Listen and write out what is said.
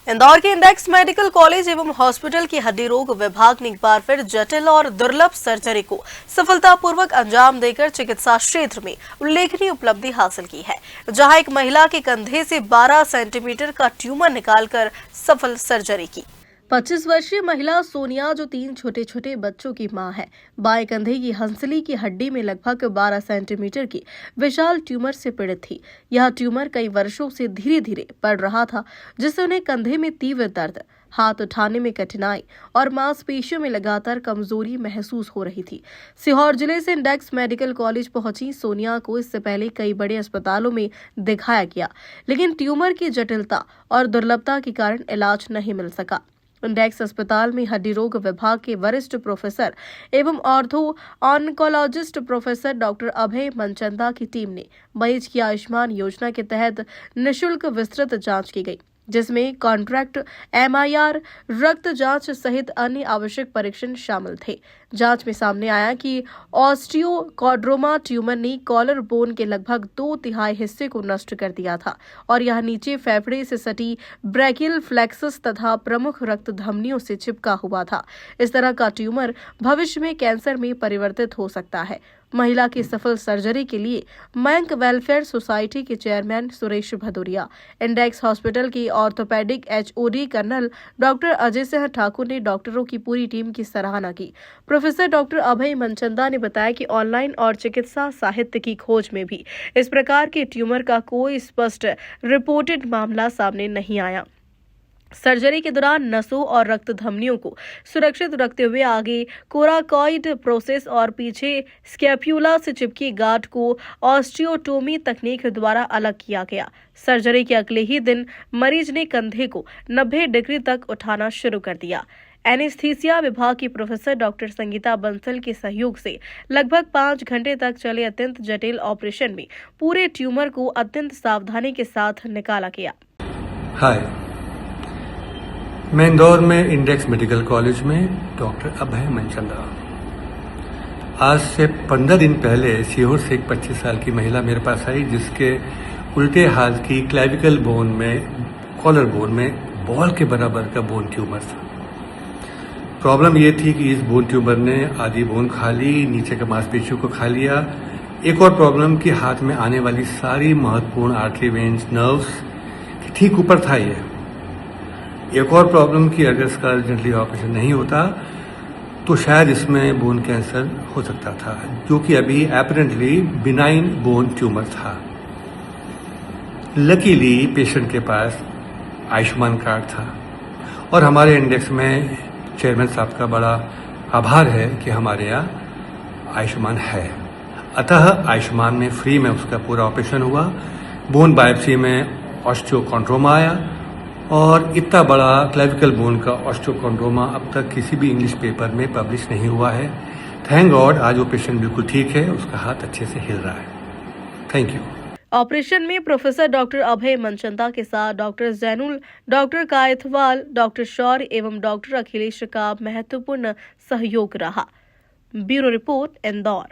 इंदौर के index medical college एवं hospital की हड्डी रोग विभाग ने एक बार फिर जटिल और दुर्लभ सर्जरी को सफलतापूर्वक अंजाम देकर चिकित्सा क्षेत्र में उल्लेखनीय उपलब्धि हासिल की है, जहां एक महिला के कंधे से 12 सेंटीमीटर का ट्यूमर निकालकर सफल सर्जरी की। 25 वर्षीय महिला सोनिया, जो 3 छोटे छोटे बच्चों की मां है, बाएं कंधे की हंसली की हड्डी में लगभग 12 सेंटीमीटर की विशाल ट्यूमर से पीड़ित थी। यह ट्यूमर कई वर्षों से धीरे धीरे बढ़ रहा था, जिससे उन्हें कंधे में तीव्र दर्द, हाथ उठाने में कठिनाई और मांसपेशियों में लगातार कमजोरी महसूस हो रही थी। सीहोर जिले से इंडेक्स मेडिकल कॉलेज पहुंची सोनिया को इससे पहले कई बड़े अस्पतालों में दिखाया गया, लेकिन ट्यूमर की जटिलता और दुर्लभता के कारण इलाज नहीं मिल सका। इंडेक्स अस्पताल में हड्डी रोग विभाग के वरिष्ठ प्रोफेसर एवं ortho oncologist professor doctor Abhay Manchanda की टीम ने मरीज की आयुष्मान योजना के तहत निःशुल्क विस्तृत जांच की गई, जिसमें कॉन्ट्रैक्ट MIR, रक्त जांच सहित अन्य आवश्यक परीक्षण शामिल थे। जांच में सामने आया कि ऑस्टियोकॉन्ड्रोमा ट्यूमर ने कॉलर बोन के लगभग 2/3 हिस्से को नष्ट कर दिया था और यह नीचे फेफड़े से सटी ब्रैकियल फ्लेक्सस तथा प्रमुख रक्त धमनियों से चिपका हुआ था। इस तरह का ट्यूमर भविष्य में कैंसर में परिवर्तित हो सकता है। महिला की सफल सर्जरी के लिए मयंक वेलफेयर सोसाइटी के chairman Suresh Bhadauria, index hospital की orthopaedic HOD colonel doctor Ajay Singh Thakur ने डॉक्टरों की पूरी टीम की सराहना की। प्रोफेसर डॉक्टर अभय मनचंदा ने बताया कि ऑनलाइन और चिकित्सा साहित्य की खोज में भी इस प्रकार के ट्यूमर का कोई स्पष्ट रिपोर्टेड मामला सामने नहीं आया। सर्जरी के दौरान नसों और रक्त धमनियों को सुरक्षित रखते हुए आगे कोराकॉइड प्रोसेस और पीछे स्कैप्यूला से चिपकी गांठ को ऑस्टियोटोमी तकनीक द्वारा अलग किया गया। सर्जरी के अगले ही दिन मरीज ने कंधे को 90 डिग्री तक उठाना शुरू कर दिया। एनेस्थीसिया विभाग की प्रोफेसर डॉक्टर संगीता बंसल के सहयोग से लगभग 5 घंटे तक चले अत्यंत जटिल ऑपरेशन में पूरे ट्यूमर को अत्यंत सावधानी के साथ निकाला गया। हाय, मैं इंदौर में इंडेक्स मेडिकल कॉलेज में डॉक्टर अभय मनचंदा। आज से 15 दिन पहले सीहोर से एक 25 साल की महिला मेरे पास आई, जिसके उल्टे हाथ की क्लेविकल बोन में, कॉलर बोन में बॉल के बराबर का बोन ट्यूमर था। प्रॉब्लम ये थी कि इस बोन ट्यूमर ने आधी बोन खा ली, नीचे के मांसपेशियों को खा लिया। एक और प्रॉब्लम कि हाथ में आने वाली सारी महत्वपूर्ण आर्टरी, वेन्स, नर्व्स ठीक ऊपर था ये। एक और प्रॉब्लम कि अगर इसका अर्जेंटली ऑपरेशन नहीं होता तो शायद इसमें बोन कैंसर हो सकता था, जो कि अभी एपरेंटली बिनाइन बोन ट्यूमर था। लकीली पेशेंट के पास आयुष्मान कार्ड था और हमारे इंडेक्स में चेयरमैन साहब का बड़ा आभार है कि हमारे यहाँ आयुष्मान है। अतः आयुष्मान में फ्री में उसका पूरा ऑपरेशन हुआ। बोन बायोप्सी में ऑस्टियोकॉन्ड्रोमा आया और इतना बड़ा क्लेविकल बोन का ऑस्टियोकॉन्ड्रोमा अब तक किसी भी इंग्लिश पेपर में पब्लिश नहीं हुआ है। थैंक गॉड, आज वो पेशेंट बिल्कुल ठीक है, उसका हाथ अच्छे से हिल रहा है। Thank you. ऑपरेशन में प्रोफेसर डॉक्टर अभय मनचंदा के साथ doctor Zainul, doctor Kaithwal, doctor Shaurya एवं डॉक्टर अखिलेश का महत्वपूर्ण सहयोग रहा। Bureau report, Indore.